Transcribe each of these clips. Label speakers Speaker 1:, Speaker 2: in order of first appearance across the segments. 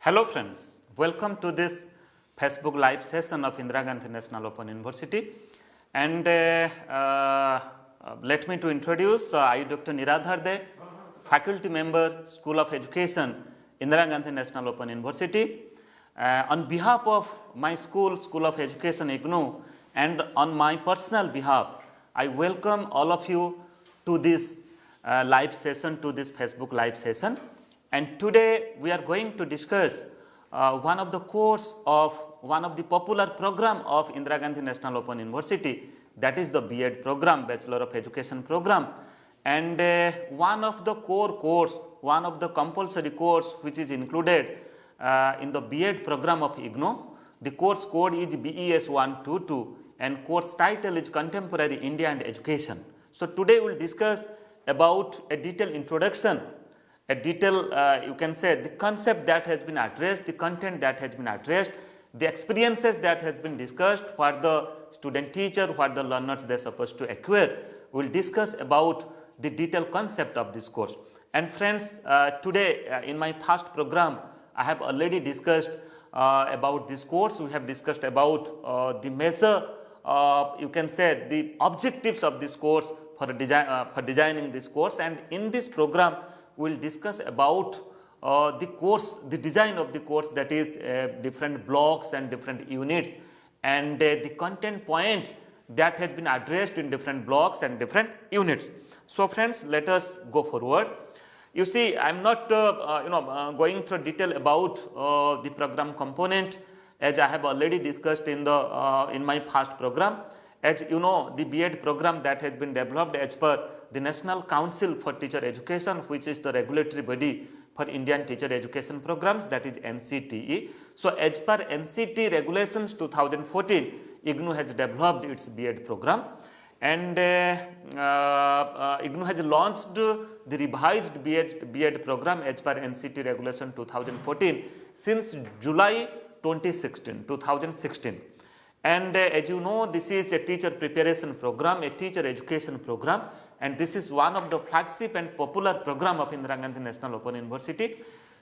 Speaker 1: Hello friends, welcome to this Facebook live session of Indira Gandhi National Open University, and let me to introduce I Dr. Niradhar De, faculty member, School of Education, Indira Gandhi National Open University. On behalf of my school, School of Education IGNOU, and on my personal behalf, I welcome all of you to this live session, to this Facebook live session. And today we are going to discuss one of the course of one of the popular program of Indira Gandhi National Open University, that is the B.ED program, Bachelor of Education program. And one of the core course, one of the compulsory course which is included in the B.ED program of IGNOU, the course code is BES 122 and course title is Contemporary India and Education. So today we will discuss about a detailed introduction, a detailed you can say the concept that has been addressed, the content that has been addressed, the experiences that has been discussed for the student teacher, what the learners they are supposed to acquire. We will discuss about the detailed concept of this course. And friends, today in my past program I have already discussed about this course. We have discussed about the measure, you can say the objectives of this course for designing this course, and in this program we will discuss about the course, the design of the course, that is different blocks and different units, and the content point that has been addressed in different blocks and different units. So friends, let us go forward. You see, I am not going through detail about the program component, as I have already discussed in the in my past program. As you know, the B.ED program that has been developed as per the National Council for Teacher Education, which is the regulatory body for Indian teacher education programs, that is NCTE. So as per NCT regulations 2014, IGNOU has developed its B.ED program, and IGNOU has launched the revised B.ED program as per NCT regulation 2014 since July 2016. And as you know, this is a teacher preparation program, a teacher education program, and this is one of the flagship and popular program of Indira Gandhi National Open University.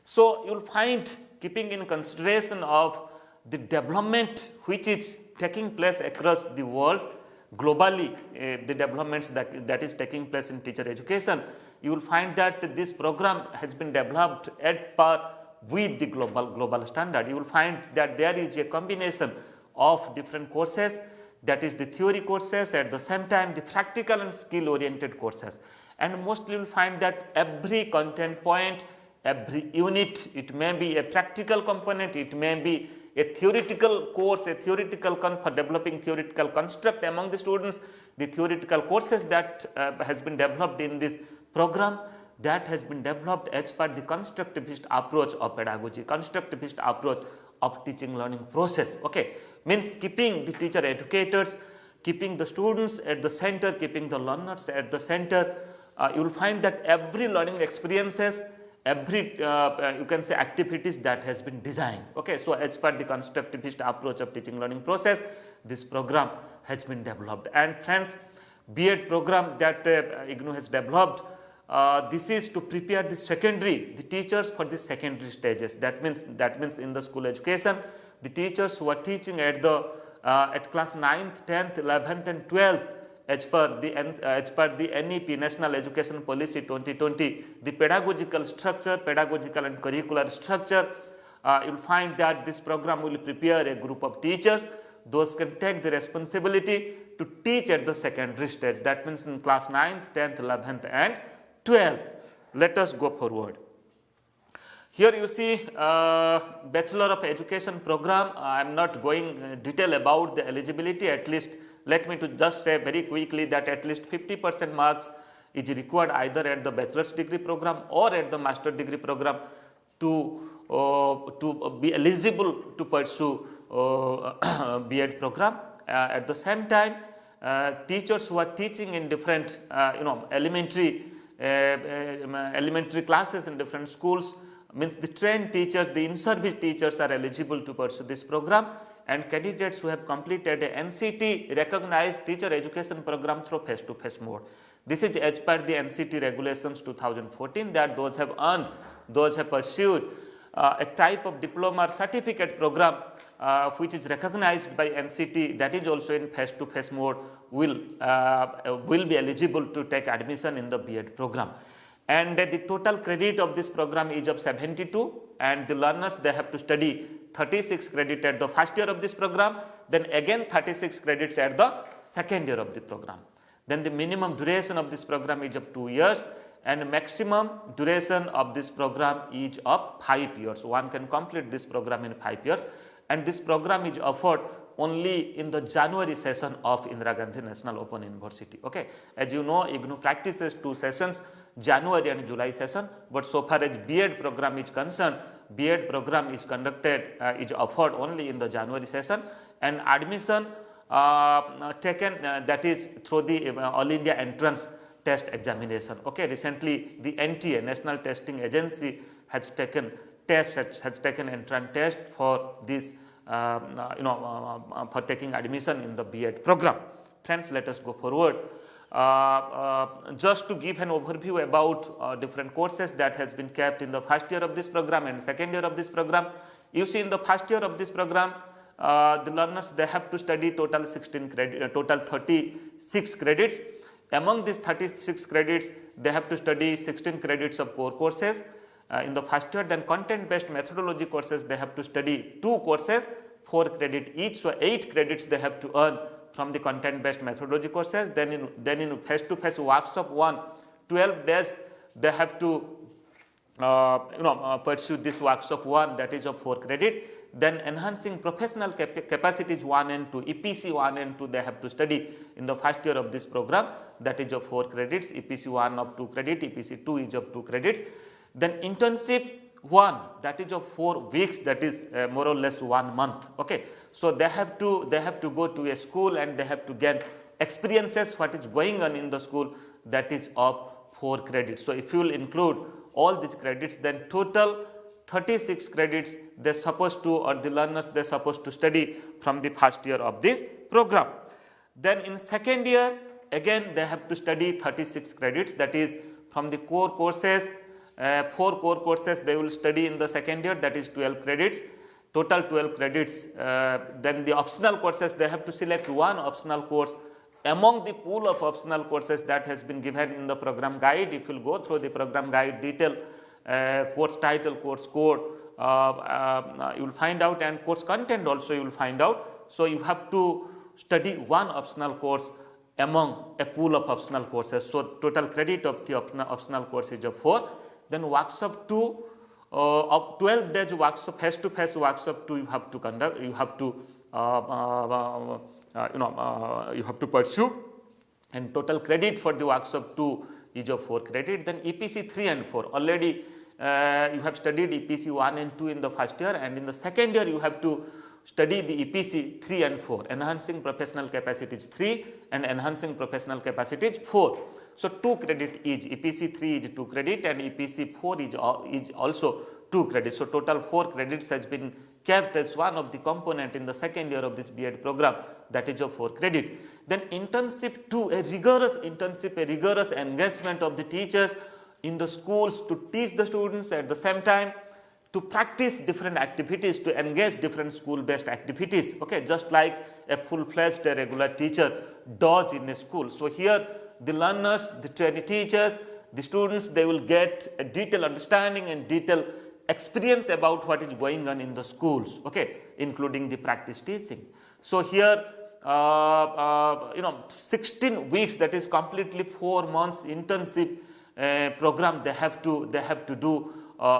Speaker 1: So you will find, keeping in consideration of the development which is taking place across the world globally, the developments that is taking place in teacher education, you will find that this program has been developed at par with the global standard. You will find that there is a combination of different courses, that is the theory courses, at the same time the practical and skill oriented courses, and mostly you will find that every content point, every unit, it may be a practical component, it may be a theoretical course, a theoretical for developing theoretical construct among the students, the theoretical courses that has been developed in this program, that has been developed as per the constructivist approach of pedagogy, constructivist approach of teaching learning process. Okay, means keeping the teacher educators, keeping the students at the center, keeping the learners at the center. You will find that every learning experiences, every you can say activities that has been designed. Okay, so as per the constructivist approach of teaching learning process, this program has been developed. And friends, B.ED program that IGNOU has developed, this is to prepare the teachers for the secondary stages. That means in the school education, the teachers who are teaching at the at class 9th, 10th, 11th and 12th as per the NEP, National Education Policy 2020, the pedagogical structure, pedagogical and curricular structure, you will find that this program will prepare a group of teachers. Those can take the responsibility to teach at the secondary stage. That means in class 9th, 10th, 11th and 12th. Let us go forward. Here you see Bachelor of Education program. I am not going detail about the eligibility. At least let me to just say very quickly that at least 50% marks is required either at the bachelor's degree program or at the master degree program to be eligible to pursue B.ED program. At the same time, teachers who are teaching in different elementary classes in different schools, means the trained teachers, the in-service teachers are eligible to pursue this program, and candidates who have completed a NCT recognized teacher education program through face-to-face mode. This is as per the NCT regulations 2014, that those have pursued a type of diploma or certificate program which is recognized by NCT, that is also in face-to-face mode, will be eligible to take admission in the B.ED program. And the total credit of this program is of 72, and the learners, they have to study 36 credit at the first year of this program, then again 36 credits at the second year of the program. Then the minimum duration of this program is of 2 years, and maximum duration of this program is of 5 years. One can complete this program in 5 years, and this program is offered only in the January session of Indira Gandhi National Open University. Okay. As you know, IGNOU practices 2 sessions, January and July session, but so far as B.ED program is concerned, B.ED program is conducted, is offered only in the January session, and admission taken that is through the All India Entrance Test Examination. Okay. Recently, the NTA, National Testing Agency, has taken entrance test for this for taking admission in the B.ED program. Friends, let us go forward. Just to give an overview about different courses that has been kept in the first year of this program and second year of this program. You see, in the first year of this program, the learners, they have to study total 36 credits. Among these 36 credits, they have to study 16 credits of core courses in the first year. Then content based methodology courses, they have to study 2 courses, 4 credit each, so 8 credits they have to earn from the content based methodology courses. Then in face to face workshop 1, 12 days they have to pursue this workshop 1, that is of 4 credit. Then enhancing professional capacities 1 and 2, EPC 1 and 2, they have to study in the first year of this program, that is of 4 credits, EPC 1 of 2 credit, EPC 2 is of 2 credits. Then internship 1, that is of 4 weeks, that is more or less 1 month. Okay. So they have to go to a school and they have to get experiences what is going on in the school, that is of 4 credits. So if you will include all these credits, then total 36 credits they supposed to, or the learners they supposed to study from the first year of this program. Then in second year, again they have to study 36 credits, that is from the core courses. 4 core courses they will study in the second year, that is 12 credits, total 12 credits. Then the optional courses, they have to select 1 optional course among the pool of optional courses that has been given in the program guide. If you will go through the program guide detail, course title, course code, you will find out, and course content also you will find out. So you have to study 1 optional course among a pool of optional courses. So total credit of the optional course is of 4. Then workshop 2 of 12 days workshop, face to face workshop 2 you have to conduct, you have to pursue, and total credit for the workshop 2 is of 4 credit. Then EPC 3 and 4, already you have studied EPC 1 and 2 in the first year, and in the second year you have to study the EPC 3 and 4, enhancing professional capacities 3 and enhancing professional capacities 4. So 2 credit each, EPC 3 is 2 credit and EPC 4 is also 2 credits. So total 4 credits has been kept as one of the component in the second year of this B.ED program, that is of 4 credit. Then internship 2, a rigorous internship, a rigorous engagement of the teachers in the schools to teach the students, at the same time to practice different activities, to engage different school based activities. Okay, just like a full-fledged regular teacher does in a school. So here the learners, the trainee teachers, the students, they will get a detailed understanding and detailed experience about what is going on in the schools, okay, including the practice teaching. So here 16 weeks, that is completely 4 months internship program they have to do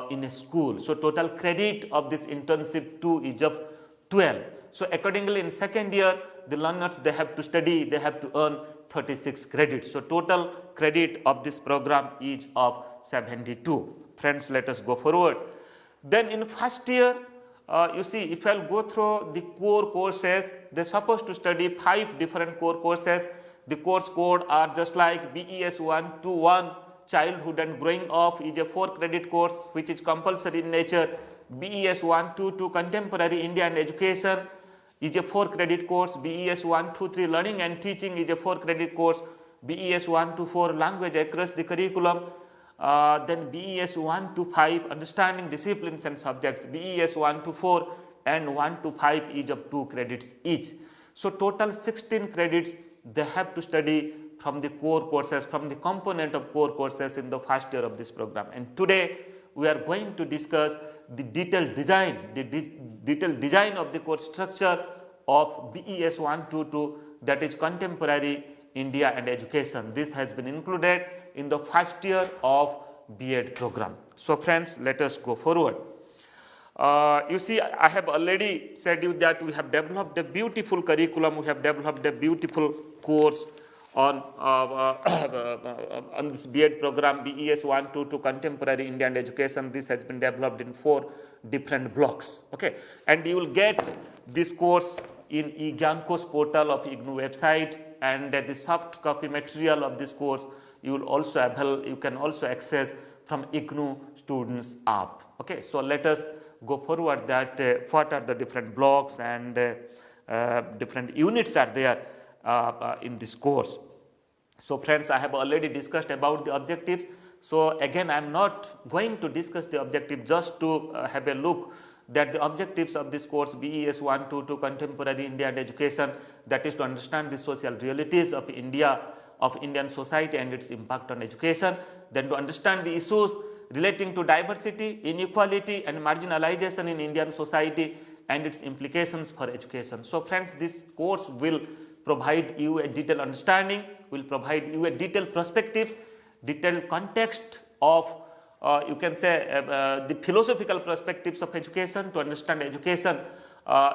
Speaker 1: in a school. So total credit of this internship 2 is of 12. So accordingly, in second year the learners, they have to study, they have to earn 36 credits. So total credit of this program is of 72. Friends, let us go forward. Then in first year, you see, if I will go through the core courses, they are supposed to study 5 different core courses. The course code are just like BES 121, Childhood and Growing Up is a 4 credit course which is compulsory in nature. BES 122, Contemporary Indian Education is a 4 credit course. BES 123, Learning and Teaching is a 4 credit course. BES 124, Language Across the Curriculum then BES 1 to 5 understanding disciplines and subjects, BES 1 to 4 and 1 to 5 each of 2 credits each. So total 16 credits they have to study from the core courses, from the component of core courses in the first year of this program. And today we are going to discuss the detailed design, of the course structure of BES 122, that is contemporary India and education. This has been included in the first year of B.ED program. So friends, let us go forward. You see, I have already said you that we have developed a beautiful curriculum, we have developed a beautiful course on this B.ED program, BES 122 contemporary India and education. This has been developed in 4 different blocks. Okay, and you will get this course in IGNOU portal of IGNOU website, and the soft copy material of this course you can also access from IGNOU students app. Okay, so let us go forward that what are the different blocks and different units are there in this course. So friends, I have already discussed about the objectives. So again, I am not going to discuss the objective, just to have a look that the objectives of this course BES 122 contemporary India and education, that is to understand the social realities of India, of Indian society and its impact on education, then to understand the issues relating to diversity, inequality and marginalization in Indian society and its implications for education. So friends, this course will provide you a detailed understanding, will provide you a detailed perspectives, detailed context of you can say the philosophical perspectives of education, to understand education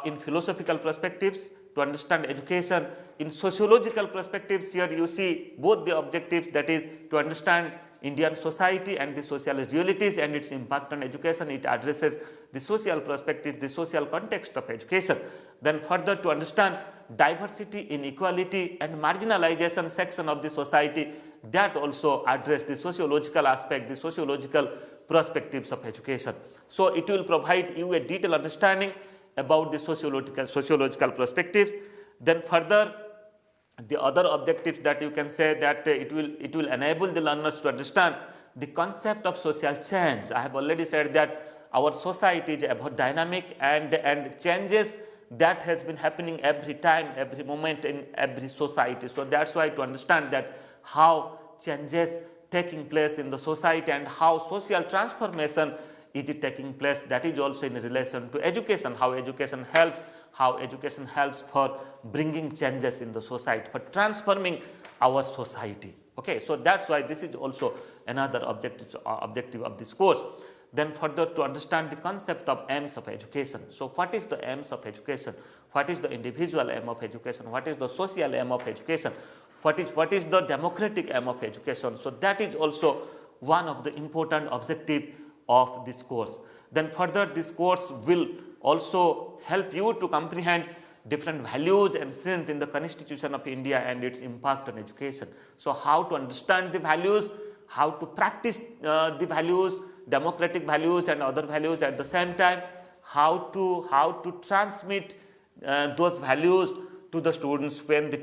Speaker 1: in philosophical perspectives, to understand education in sociological perspectives. Here you see both the objectives, that is to understand Indian society and the social realities and its impact on education. It addresses the social perspective, the social context of education. Then further, to understand diversity, inequality and marginalization section of the society, that also address the sociological aspect, the sociological perspectives of education. So it will provide you a detailed understanding about the sociological perspectives. Then further, the other objectives that you can say that it will enable the learners to understand the concept of social change. I have already said that our society is ever dynamic and changes that has been happening every time, every moment in every society. So that's why to understand that how changes taking place in the society and how social transformation is taking place, that is also in relation to education, how education helps for bringing changes in the society, for transforming our society. Okay, so that's why this is also another objective of this course. Then further, to understand the concept of aims of education. So what is the aims of education? What is the individual aim of education? What is the social aim of education? What is the democratic aim of education? So that is also one of the important objective of this course. Then further, this course will also help you to comprehend different values enshrined in the Constitution of India and its impact on education. So how to understand the values, how to practice the values, democratic values and other values at the same time, how to transmit those values to the students when the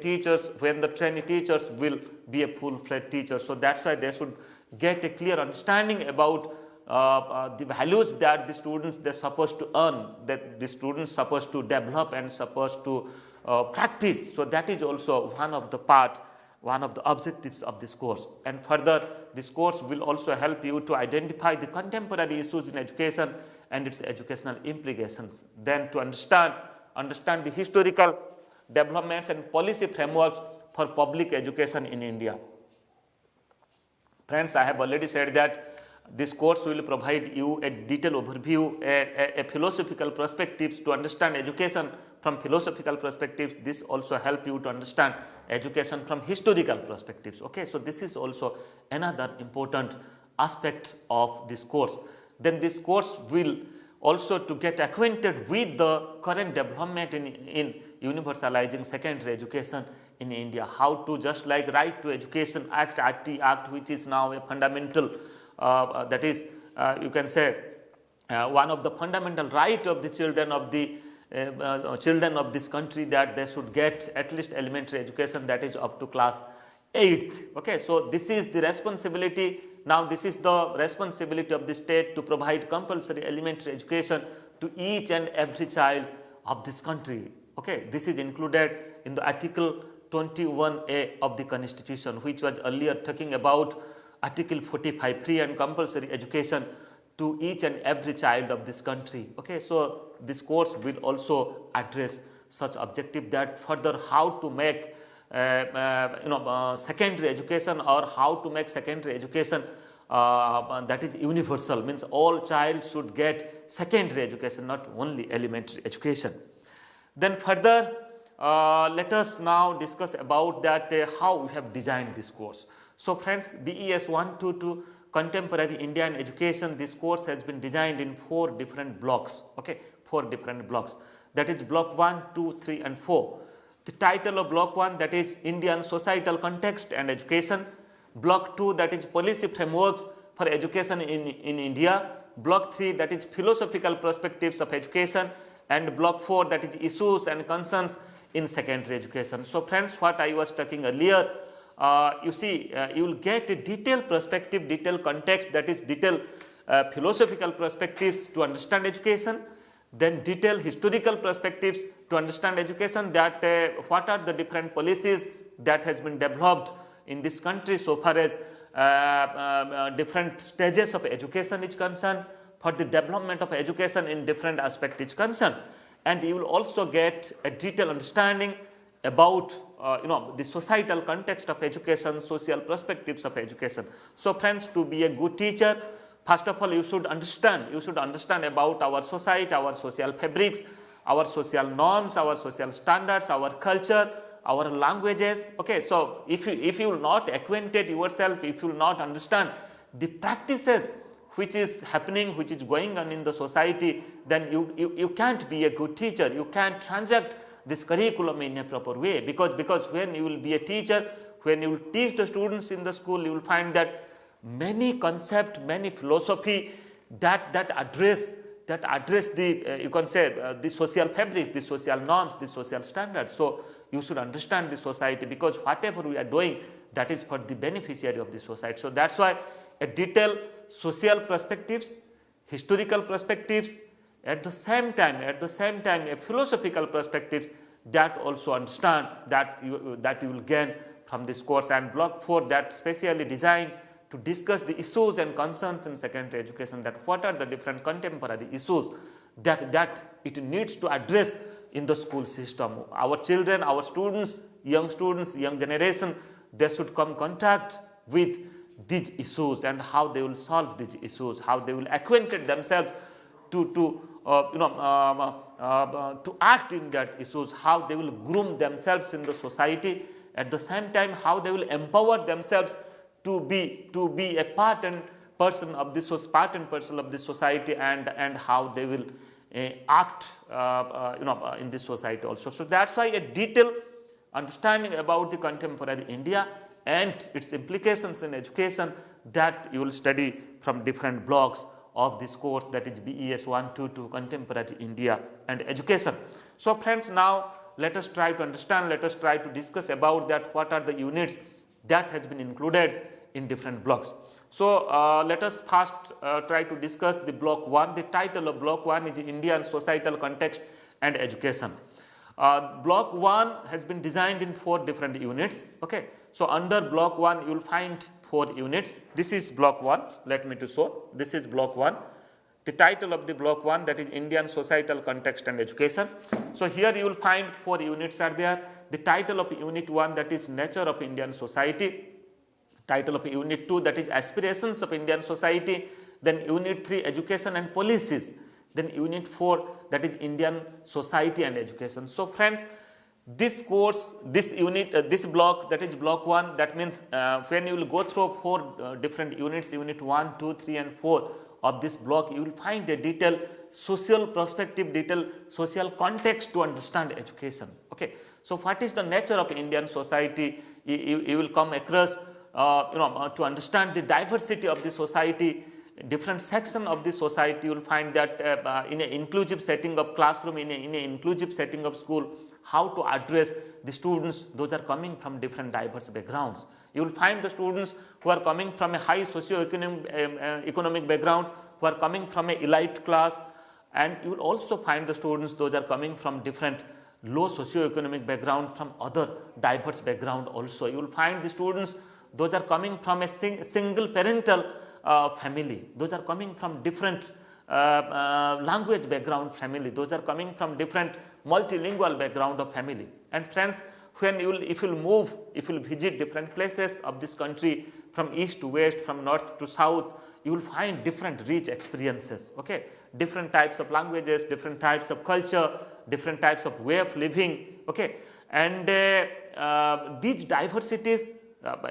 Speaker 1: trainee teachers will be a full-fledged teacher. So that's why they should get a clear understanding about the values that the students they're supposed to earn, that the students supposed to develop and supposed to practice. So that is also one of the objectives of this course. And further, this course will also help you to identify the contemporary issues in education and its educational implications. Then to understand the historical developments and policy frameworks for public education in India. Friends, I have already said that this course will provide you a detailed overview, a philosophical perspectives to understand education from philosophical perspectives. This also help you to understand education from historical perspectives. Okay, so this is also another important aspect of this course. Then this course will also to get acquainted with the current development in universalizing secondary education in India. How to, just like Right to Education Act, Act which is now a fundamental that is you can say one of the fundamental right of the children of this country, that they should get at least elementary education, that is up to class 8th. Okay, so this is the responsibility Now this is the responsibility of the state to provide compulsory elementary education to each and every child of this country. Okay, this is included in the Article 21A of the Constitution, which was earlier talking about Article 45, free and compulsory education to each and every child of this country. Okay, so this course will also address such objective, that further how to make secondary education, or how to make secondary education that is universal, means all child should get secondary education, not only elementary education. Then further let us now discuss about that how we have designed this course. So friends, BES 122 Contemporary Indian Education, this course has been designed in 4 different blocks. Okay, 4 different blocks, that is block 1, 2, 3 and 4. The title of block 1, that is Indian Societal Context and Education. Block 2, that is Policy Frameworks for Education in India. Block 3, that is Philosophical Perspectives of Education. And block 4, that is Issues and Concerns in Secondary Education. So friends, what I was talking earlier, you see, you will get a detailed perspective, detailed context, that is detailed philosophical perspectives to understand education. Then detailed historical perspectives to understand education, that what are the different policies that has been developed in this country so far as different stages of education is concerned, for the development of education in different aspects is concerned. And you will also get a detailed understanding about the societal context of education, social perspectives of education. So friends, to be a good teacher, first of all, you should understand about our society, our social fabrics, our social norms, our social standards, our culture, our languages. Okay, so if you will not acquainted yourself, if you will not understand the practices which is happening, which is going on in the society, then you can't be a good teacher. You can't transact this curriculum in a proper way, because when you will be a teacher, when you will teach the students in the school, you will find that many concepts, many philosophy that address the you can say the social fabric, the social norms, the social standards. So you should understand the society, because whatever we are doing, that is for the beneficiary of the society. So that's why a detailed social perspectives, historical perspectives, at the same time a philosophical perspectives, that also understand that you will gain from this course. And block 4, that specially designed to discuss the issues and concerns in secondary education, that what are the different contemporary issues that it needs to address in the school system. Our children, our students, young generation, they should come contact with these issues, and how they will solve these issues, how they will acquainted themselves to act in that issues, how they will groom themselves in the society, at the same time how they will empower themselves to be a part and parcel of this society, and how they will act in this society also. So that's why a detailed understanding about the contemporary India and its implications in education, that you will study from different blocks of this course, that is BES 122 Contemporary India and Education. So friends, now let us try to understand, let us try to discuss about that what are the units that has been included in different blocks. So let us first try to discuss the block 1. The title of block 1 is Indian Societal Context and Education. Block 1 has been designed in 4 different units. Okay, so under block 1 you will find 4 units. This is block 1. Let me to show. This is block 1. The title of the block 1, that is Indian Societal Context and Education. So here you will find 4 units are there. The title of unit 1, that is Nature of Indian Society. Title of unit 2, that is Aspirations of Indian Society. Then unit 3, Education and Policies. Then unit 4, that is Indian Society and Education. So friends, this course, this unit, this block, that is block 1, that means when you will go through 4 different units, unit 1, 2, 3 and 4 of this block, you will find a detailed social perspective, detailed social context to understand education. Okay, so what is the nature of Indian society? You will come across to understand the diversity of the society, different section of the society. You will find that in an inclusive setting of classroom, in an inclusive setting of school, how to address the students, those are coming from different diverse backgrounds. You will find the students who are coming from a high socio-economic background, who are coming from a elite class, and you will also find the students those are coming from different low socio-economic background, from other diverse background also. You will find the students those are coming from a single parental family, those are coming from different language background family, those are coming from different multilingual background of family. And friends, when if you visit different places of this country, from east to west, from north to south, you will find different rich experiences, okay, different types of languages, different types of culture, different types of way of living, okay, and these diversities,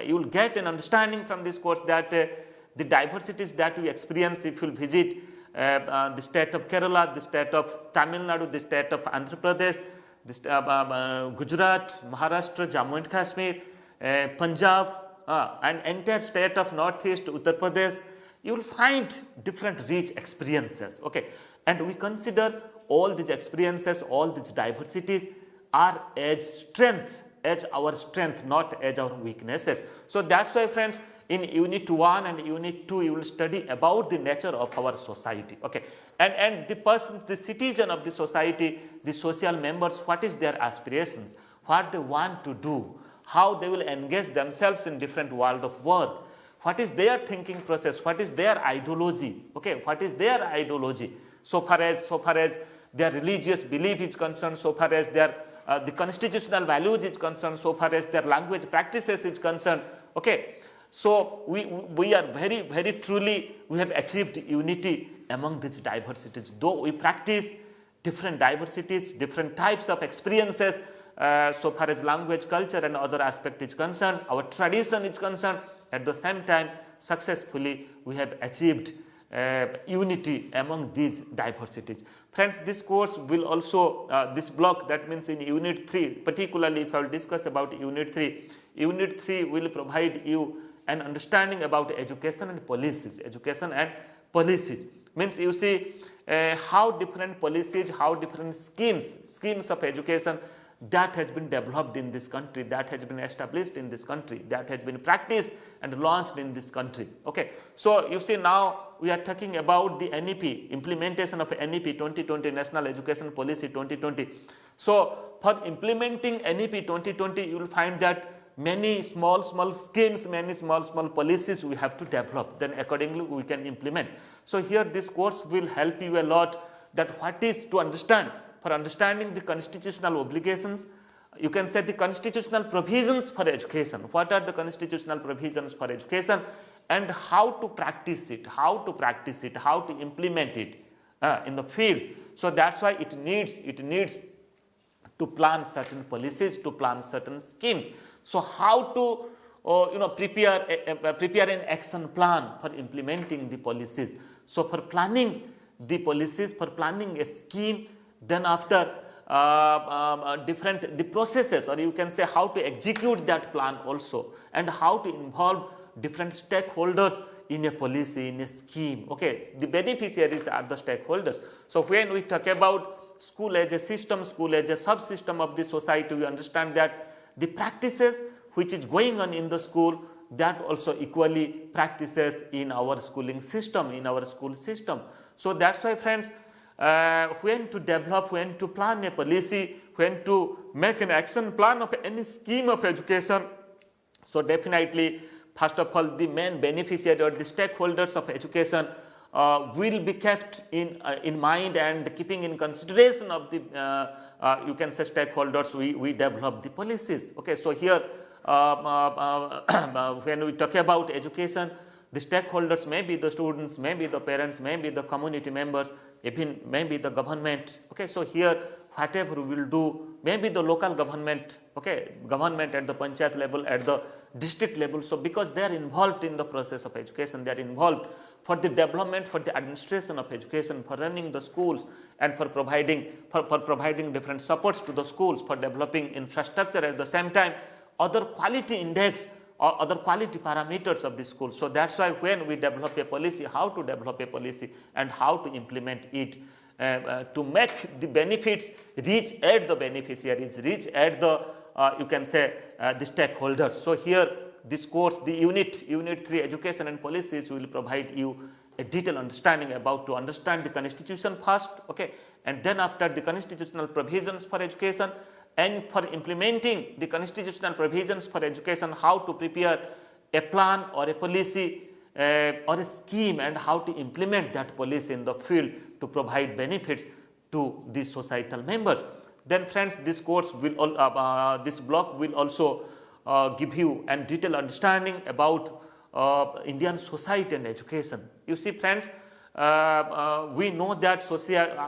Speaker 1: you will get an understanding from this course that the diversities that we experience if you visit the state of Kerala, the state of Tamil Nadu, the state of Andhra Pradesh, the Gujarat, Maharashtra, Jammu and Kashmir, Punjab, and entire state of Northeast, Uttar Pradesh, you will find different rich experiences, okay, and we consider all these experiences, all these diversities are as strength, as our strength, not as our weaknesses. So that's why, friends, in unit 1 and unit 2 you will study about the nature of our society, okay, and the persons, the citizen of the society, the social members, what is their aspirations, what they want to do, how they will engage themselves in different world of work, what is their thinking process, what is their ideology, okay, what is their ideology, so far as their religious belief is concerned, so far as their the constitutional values is concerned, so far as their language practices is concerned, okay. So we are very truly, we have achieved unity among these diversities, though we practice different diversities, different types of experiences, so far as language, culture and other aspect is concerned, our tradition is concerned. At the same time, successfully we have achieved unity among these diversities. Friends, this course will also, this block, that means in unit 3, particularly if I will discuss about unit 3 will provide you an understanding about education and policies. Education and policies means, you see how different policies, how different schemes of education that has been developed in this country, that has been established in this country, that has been practiced and launched in this country, okay. So you see, now we are talking about the NEP, implementation of NEP 2020, National Education Policy 2020. So for implementing NEP 2020, you will find that many small schemes, many small policies we have to develop, then accordingly we can implement. So here this course will help you a lot, that what is to understand, for understanding the constitutional obligations, you can say the constitutional provisions for education, what are the constitutional provisions for education, and how to practice it, how to implement it in the field. So that's why it needs to plan certain policies, to plan certain schemes. So how to prepare an action plan for implementing the policies. So for planning the policies, for planning a scheme, then after the processes, or you can say how to execute that plan also, and how to involve different stakeholders in a policy, in a scheme, okay. The beneficiaries are the stakeholders. So when we talk about school as a system, school as a subsystem of the society, we understand that the practices which is going on in the school, that also equally practices in our schooling system, in our school system. So that's why, friends, when to develop, when to plan a policy, when to make an action plan of any scheme of education, so definitely, first of all, the main beneficiary or the stakeholders of education will be kept in mind, and keeping in consideration of the you can say stakeholders, we develop the policies, okay. So here when we talk about education, the stakeholders may be the students, may be the parents, may be the community members, even maybe the government, okay. So here whatever we will do, maybe the local government, okay, government at the panchayat level, at the district level. So because they are involved in the process of education, they are involved for the development, for the administration of education, for running the schools, and for providing different supports to the schools, for developing infrastructure, at the same time other quality index or other quality parameters of the school. So that's why when we develop a policy, how to develop a policy and how to implement it to make the benefits reach at the beneficiaries, reach at the you can say the stakeholders. So here this course, the unit 3 education and policies will provide you a detailed understanding about to understand the constitution first, okay, and then after the constitutional provisions for education, and for implementing the constitutional provisions for education, how to prepare a plan or a policy or a scheme, and how to implement that policy in the field to provide benefits to the societal members. Then friends, this course will this block will also give you a detailed understanding about Indian society and education. You see friends, we know that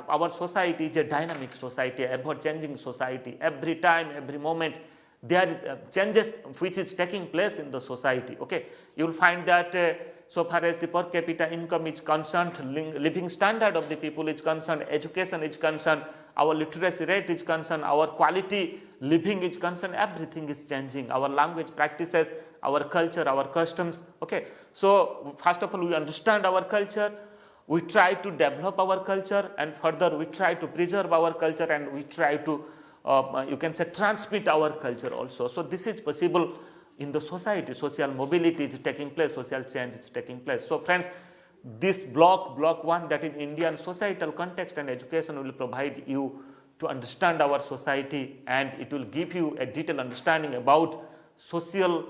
Speaker 1: our society is a dynamic society, ever changing society. Every time, every moment there are changes which is taking place in the society. Okay, you will find that so far as the per capita income is concerned, living standard of the people is concerned, education is concerned, our literacy rate is concerned, our quality living is concerned, everything is changing. Our language practices, our culture, our customs. Okay, so first of all, we understand our culture, we try to develop our culture, and further we try to preserve our culture, and we try to you can say transmit our culture also. So this is possible in the society. Social mobility is taking place, social change is taking place. So friends, this block 1, that is Indian societal context and education, will provide you to understand our society, and it will give you a detailed understanding about social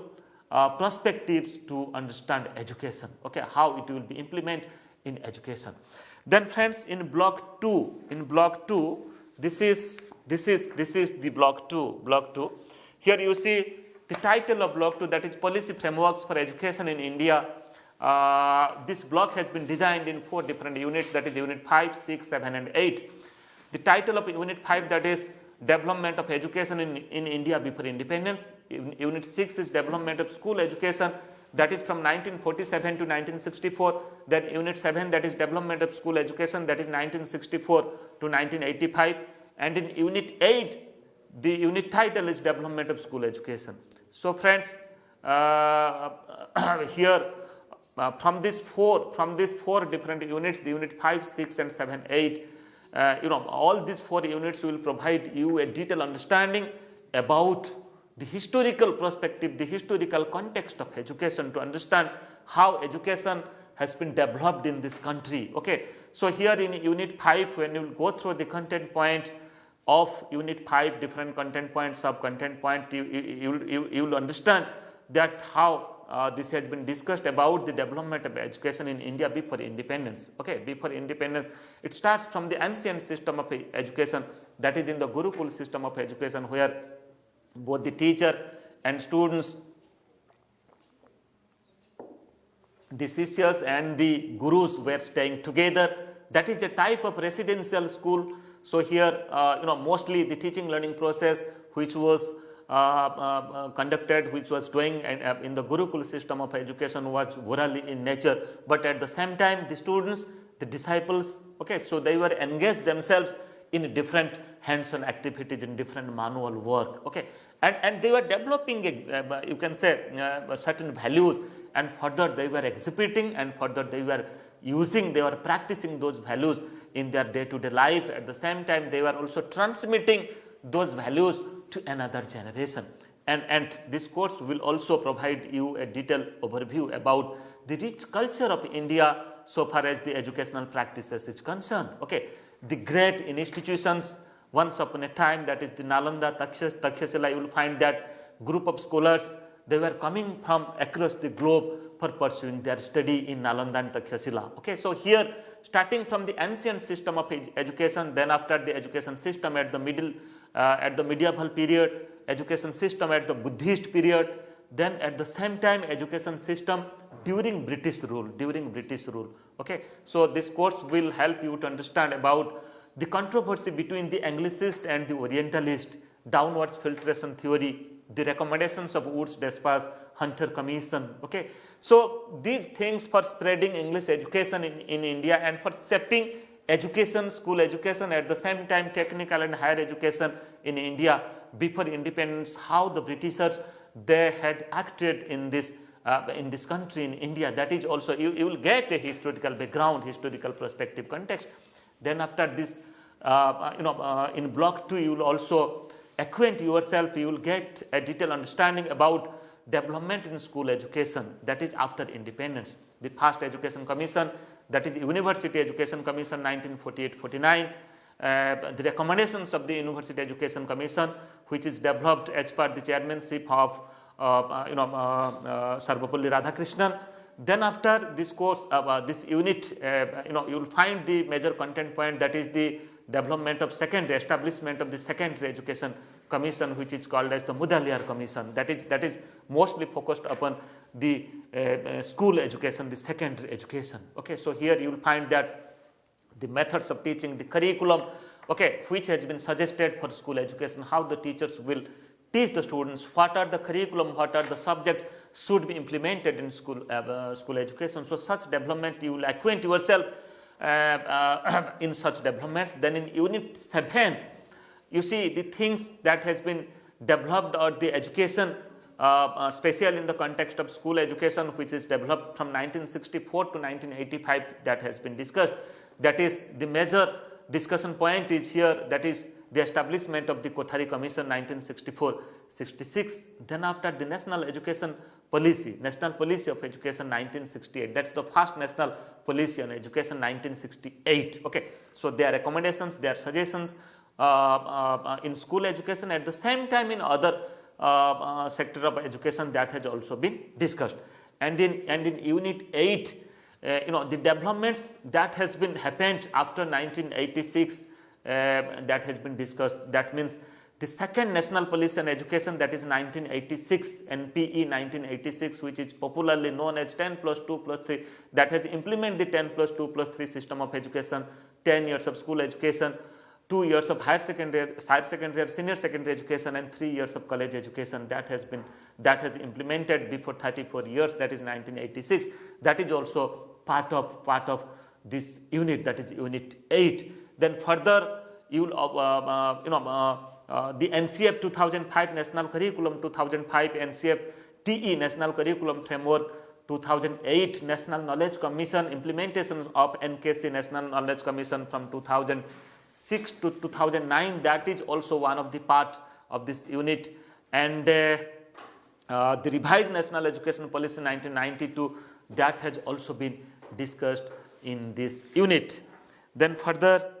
Speaker 1: perspectives to understand education, okay, how it will be implemented in education. Then friends, in block 2, this is the block 2. Here you see the title of block 2, that is policy frameworks for education in India. This block has been designed in 4 different units, that is unit 5, 6, 7 and 8. The title of unit 5, that is development of education in India before independence. Unit 6 is development of school education, that is from 1947 to 1964. Then unit 7, that is development of school education, that is 1964 to 1985. And in unit 8, the unit title is development of school education. So friends, here from these four different units, the unit 5, 6 and 7, 8, all these 4 units will provide you a detailed understanding about the historical perspective, the historical context of education, to understand how education has been developed in this country. Okay, so here in unit 5, when you will go through the content point of unit 5, different content points, sub content point, you will understand that how this has been discussed about the development of education in India before independence. Okay, before independence, it starts from the ancient system of education, that is in the Gurukul system of education, where both the teacher and students, the Sishyas and the Gurus were staying together. That is a type of residential school. So here, mostly the teaching learning process which was conducted, which was doing in the Gurukul system of education, was orally in nature, but at the same time the students, the disciples, okay, so they were engaged themselves in different hands-on activities, in different manual work, okay, and they were developing you can say certain values, and further they were exhibiting, and further they were using, they were practicing those values in their day-to-day life. At the same time, they were also transmitting those values to another generation. And this course will also provide you a detailed overview about the rich culture of India so far as the educational practices is concerned. Okay, the great institutions once upon a time, that is the Nalanda, Takshashila, you will find that group of scholars, they were coming from across the globe for pursuing their study in Nalanda and Takshashila. Okay, so here, starting from the ancient system of education, then after the education system at the medieval period, education system at the Buddhist period, then at the same time education system during British rule. Okay, so this course will help you to understand about the controversy between the Anglicist and the Orientalist, downwards filtration theory, the recommendations of Woods Despas, Hunter Commission. Okay, so these things for spreading English education in India, and for shaping education, school education, at the same time technical and higher education in India before independence, how the Britishers they had acted in this country, in India. That is also, you will get a historical background, historical perspective, context. Then after this, in block 2, you will also acquaint yourself, you will get a detailed understanding about development in school education, that is after independence. The first education commission, that is University Education Commission 1948-49, the recommendations of the University Education Commission, which is developed as per the chairmanship of Sarvapalli Radhakrishnan. Then after this course, this unit, you will find the major content point, that is the development of secondary, establishment of the secondary education commission, which is called as the Mudaliar Commission. That is mostly focused upon the school education, the secondary education. Okay, so here you will find that the methods of teaching, the curriculum, okay, which has been suggested for school education, how the teachers will teach the students, what are the curriculum, what are the subjects should be implemented in school education. So such development you will acquaint yourself in such developments. Then in unit 7, you see the things that has been developed, or the education especially in the context of school education, which is developed from 1964 to 1985, that has been discussed. That is the major discussion point is here, that is the establishment of the Kothari Commission 1964-66. Then after the National Education Policy, National Policy of Education 1968, that is the first National Policy on Education 1968. Okay, so their recommendations, their suggestions in school education, at the same time in other sector of education, that has also been discussed. And in unit 8, the developments that has been happened after 1986, that has been discussed. That means the second National Policy on Education, that is 1986, NPE 1986, which is popularly known as 10+2+3, that has implemented the 10+2+3 system of education, 10 years of school education, 2 years of higher secondary, senior secondary education, and 3 years of college education. That has implemented before 34 years, that is 1986. That is also part of this unit, that is unit 8. Then further you will the NCF 2005 National Curriculum, 2005 NCF TE National Curriculum Framework, 2008 National Knowledge Commission, implementation of NKC National Knowledge Commission from 2006 to 2009, that is also one of the part of this unit. And the revised National Education Policy 1992, that has also been discussed in this unit. Then further,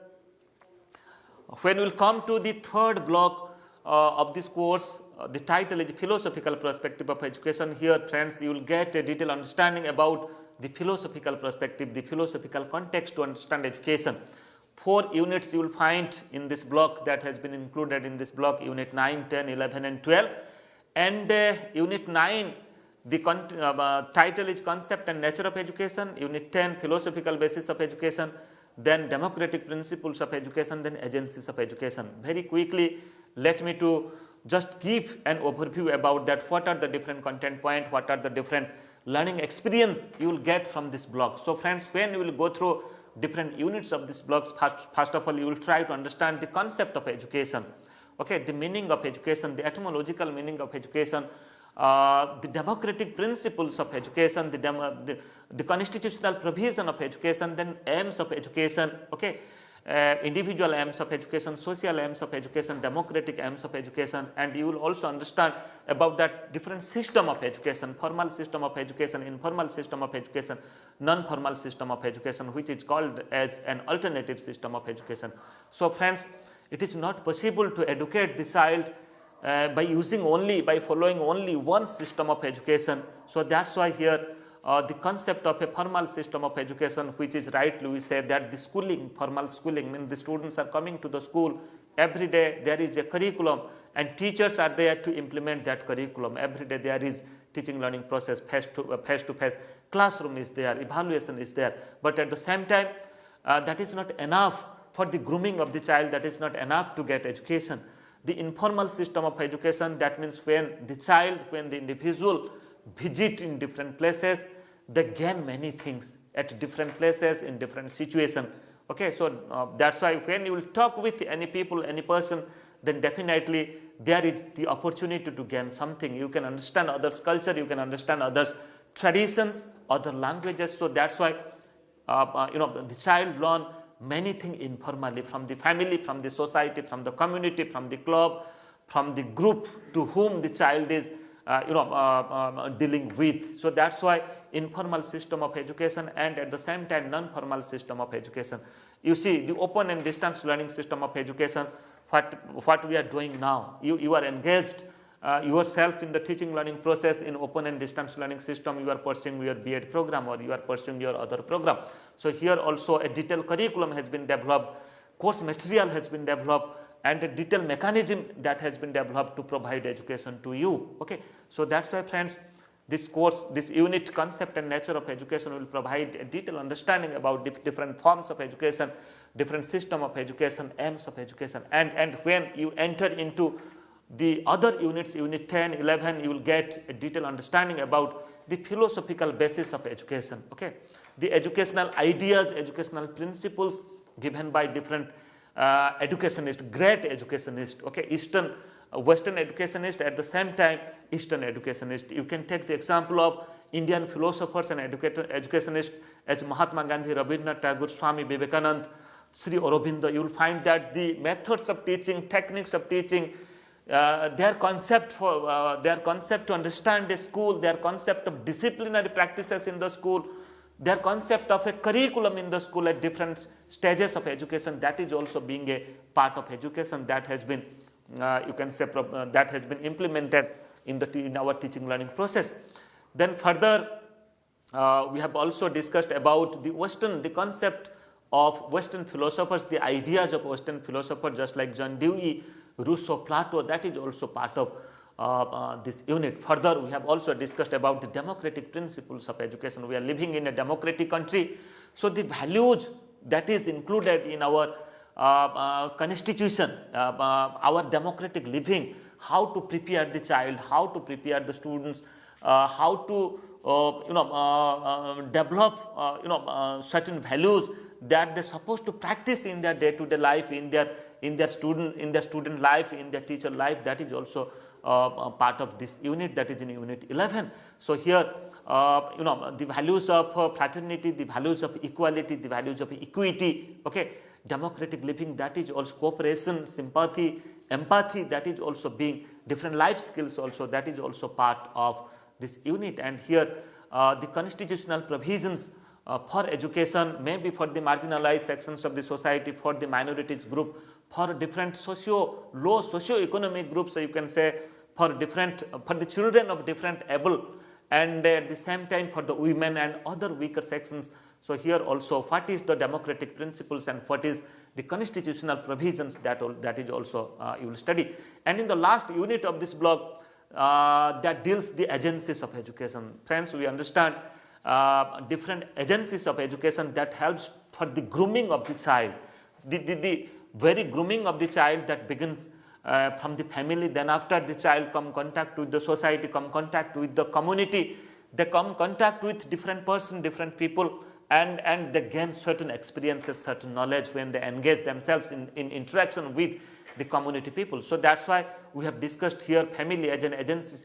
Speaker 1: when we will come to the third block of this course, the title is Philosophical Perspective of Education. Here friends, you will get a detailed understanding about the philosophical perspective, the philosophical context to understand education. 4 units you will find in this block, that has been included in this block, unit 9, 10, 11 and 12. And unit 9, the title is Concept and Nature of Education. Unit 10, Philosophical Basis of Education. Then Democratic Principles of Education, then Agencies of Education. Very quickly, let me to just give an overview about that, what are the different content points, what are the different learning experience you will get from this block. So friends, when you will go through different units of this blocks, first of all you will try to understand the concept of education, okay, the meaning of education, the etymological meaning of education, the democratic principles of education, the constitutional provision of education, then aims of education, okay, individual aims of education, social aims of education, democratic aims of education, and you will also understand about that different system of education, formal system of education, informal system of education, non-formal system of education, which is called as an alternative system of education. So friends, it is not possible to educate the child by following only one system of education. So that's why here the concept of a formal system of education, which is rightly we say that the schooling, formal schooling, means the students are coming to the school every day, there is a curriculum and teachers are there to implement that curriculum. Every day there is teaching learning process, face to face, classroom is there, evaluation is there, but at the same time that is not enough for the grooming of the child, that is not enough to get education. The informal system of education, that means when the individual visit in different places, they gain many things at different places in different situations. Okay, so that's why when you will talk with any people, any person, then definitely there is the opportunity to gain something. You can understand others' culture, you can understand others' traditions, other languages. So that's why the child learn many things informally from the family, from the society, from the community, from the club, from the group to whom the child is dealing with. So that's why informal system of education and at the same time non-formal system of education. You see, the open and distance learning system of education, what we are doing now, you are engaged yourself in the teaching learning process in open and distance learning system. You are pursuing your B.ED program or you are pursuing your other program. So here also a detailed curriculum has been developed, course material has been developed, and a detailed mechanism that has been developed to provide education to you. Okay, so that's why friends, this course, this unit, concept and nature of education, will provide a detailed understanding about different forms of education, different system of education, aims of education, and when you enter into the other units, unit 10, 11, you will get a detailed understanding about the philosophical basis of education. Okay, the educational ideas, educational principles given by different educationists, great educationists. Okay, Eastern, Western educationist, at the same time Eastern educationist. You can take the example of Indian philosophers and educationists as Mahatma Gandhi, Rabindranath Tagore, Swami Vivekananda, Sri Aurobindo. You will find that the methods of teaching, techniques of teaching, their concept to understand the school, their concept of disciplinary practices in the school, their concept of a curriculum in the school at different stages of education, that is also being a part of education that has been you can say that has been implemented in our teaching learning process. Then further we have also discussed about the concept of Western philosophers, the ideas of Western philosophers, just like John Dewey, Rousseau, Plato, that is also part of this unit. Further, we have also discussed about the democratic principles of education. We are living in a democratic country, so the values that is included in our constitution, our democratic living, how to prepare the child, how to prepare the students, how to develop certain values that they're supposed to practice in their day-to-day life, in their student life, in their teacher life. That is also part of this unit, that is in unit 11. So here the values of fraternity, the values of equality, the values of equity, okay, democratic living, that is also cooperation, sympathy, empathy, that is also being different life skills also, that is also part of this unit. And here the constitutional provisions for education, maybe for the marginalized sections of the society, for the minorities group, for different low socio-economic groups, so you can say for the children of different able, and at the same time for the women and other weaker sections. So here also what is the democratic principles and what is the constitutional provisions, that is also you will study. And in the last unit of this block that deals the agencies of education. Friends, we understand different agencies of education that helps for the grooming of the child, the very grooming of the child that begins from the family. Then after the child come contact with the society, come contact with the community, they come contact with different person, different people, and they gain certain experiences, certain knowledge when they engage themselves in interaction with the community people. So that's why we have discussed here family as an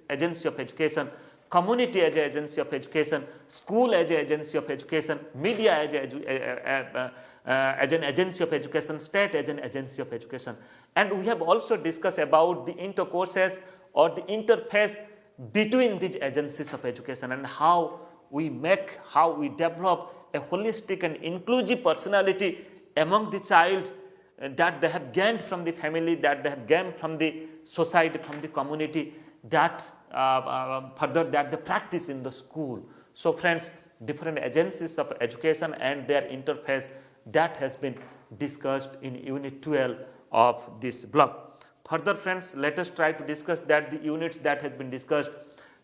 Speaker 1: agency of education, community as an agency of education, school as an agency of education, media as an agency of education, state as an agency of education. And we have also discussed about the intercourses or the interface between these agencies of education and how we develop a holistic and inclusive personality among the child that they have gained from the family, that they have gained from the society, from the community, that further that they practice in the school. So friends, different agencies of education and their interface, that has been discussed in unit 12 of this block. Further friends, let us try to discuss that the units that has been discussed,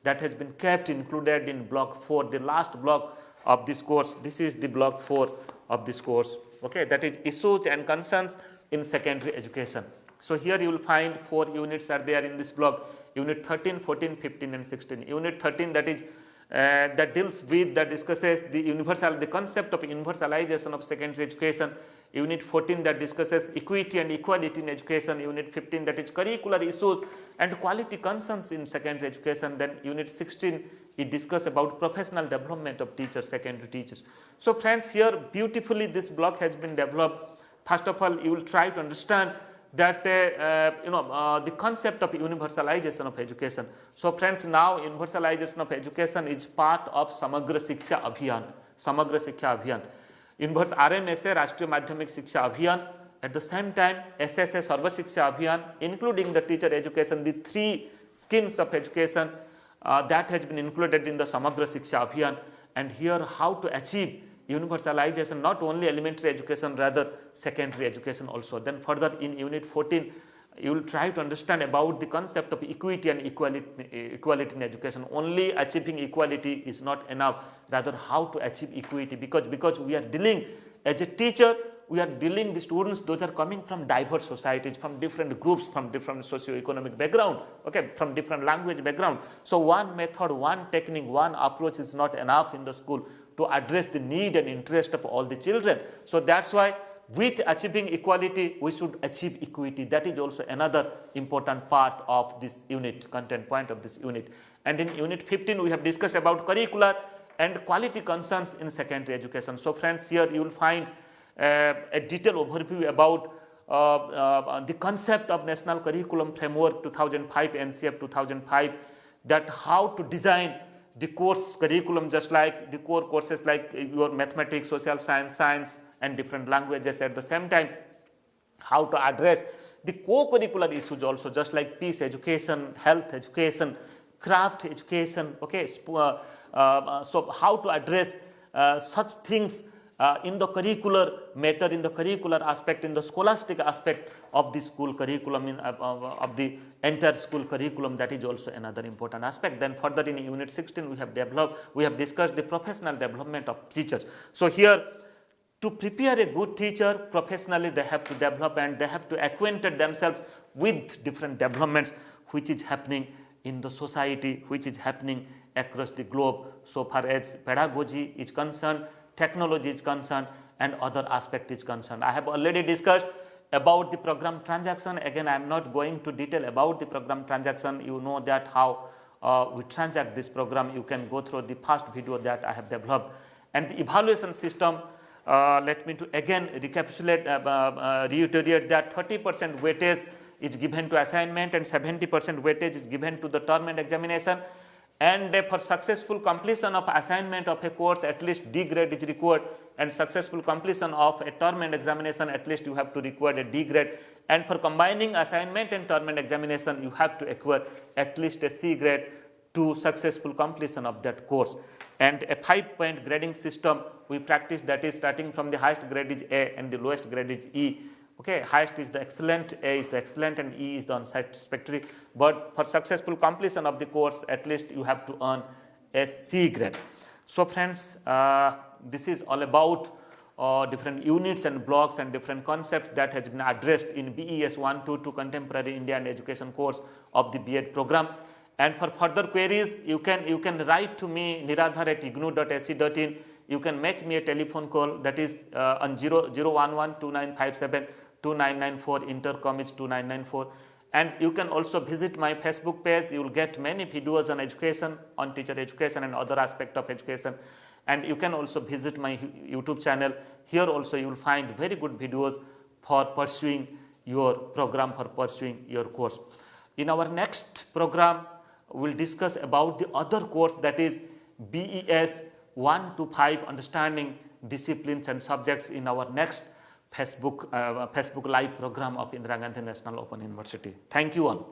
Speaker 1: that has been kept included in block 4, the last block of this course. This is the block 4 of this course, okay, that is issues and concerns in secondary education. So here you will find 4 units are there in this block: unit 13, 14, 15 and 16. Unit 13, that is that deals with, that discusses the concept of universalization of secondary education. Unit 14, that discusses equity and equality in education. Unit 15, that is curricular issues and quality concerns in secondary education. Then unit 16, it discusses about professional development of teachers, secondary teachers. So friends, here beautifully this block has been developed. First of all, you will try to understand that the concept of universalization of education. So friends, now universalization of education is part of Samagra Shiksha Abhiyan. Samagra Shiksha Abhiyan. Universe RMSA Rashtriya Madhyamik Shiksha Abhiyan. At the same time, SSA Sarva Shiksha Abhiyan, including the teacher education, the three schemes of education that has been included in the Samagra Shiksha Abhiyan. And here, how to achieve universalization, not only elementary education, rather secondary education also. Then further in unit 14, you will try to understand about the concept of equity and equality in education. Only achieving equality is not enough, rather how to achieve equity, because we are dealing as a teacher, we are dealing the students, those are coming from diverse societies, from different groups, from different socio-economic background, okay, from different language background. So one method, one technique, one approach is not enough in the school to address the need and interest of all the children. So that's why with achieving equality, we should achieve equity. That is also another important part of this unit, content point of this unit. And in unit 15, we have discussed about curricular and quality concerns in secondary education. So friends, here you will find a detailed overview about the concept of National Curriculum Framework 2005, NCF 2005, that how to design the course curriculum, just like the core courses like your mathematics, social science and different languages. At the same time, how to address the co-curricular issues also, just like peace education, health education, craft education, okay. So how to address such things in the curricular matter, in the curricular aspect, in the scholastic aspect of the school curriculum, of the entire school curriculum. That is also another important aspect. Then further in unit 16, we have discussed the professional development of teachers. So here, to prepare a good teacher professionally, they have to develop and they have to acquaint themselves with different developments which is happening in the society, which is happening across the globe, so far as pedagogy is concerned, technology is concerned, and other aspect is concerned. I have already discussed about the program transaction. Again, I am not going to detail about the program transaction. You know that how we transact this program. You can go through the past video that I have developed. And the evaluation system, let me to again recapitulate, reiterate that 30% weightage is given to assignment and 70% weightage is given to the term and examination. And for successful completion of assignment of a course, at least D grade is required, and successful completion of a term and examination, at least you have to require a D grade. And for combining assignment and term and examination, you have to acquire at least a C grade to successful completion of that course. And a 5-point grading system we practice, that is starting from the highest grade is A and the lowest grade is E. Okay, highest is the excellent, A is the excellent, and E is the unsatisfactory. But for successful completion of the course, at least you have to earn a C grade. So friends, this is all about different units and blocks and different concepts that has been addressed in BES 122 Contemporary Indian Education course of the B.ED program. And for further queries, you can write to me niradhar@ignou.ac.in. You can make me a telephone call, that is on 0112957 2994, intercom is 2994. And you can also visit my Facebook page. You will get many videos on education, on teacher education and other aspect of education. And you can also visit my YouTube channel. Here also you will find very good videos for pursuing your program, for pursuing your course. In our next program, we will discuss about the other course, that is BES 1 to 5, understanding disciplines and subjects, in our next Facebook Live program of Indira Gandhi National Open University. Thank you all.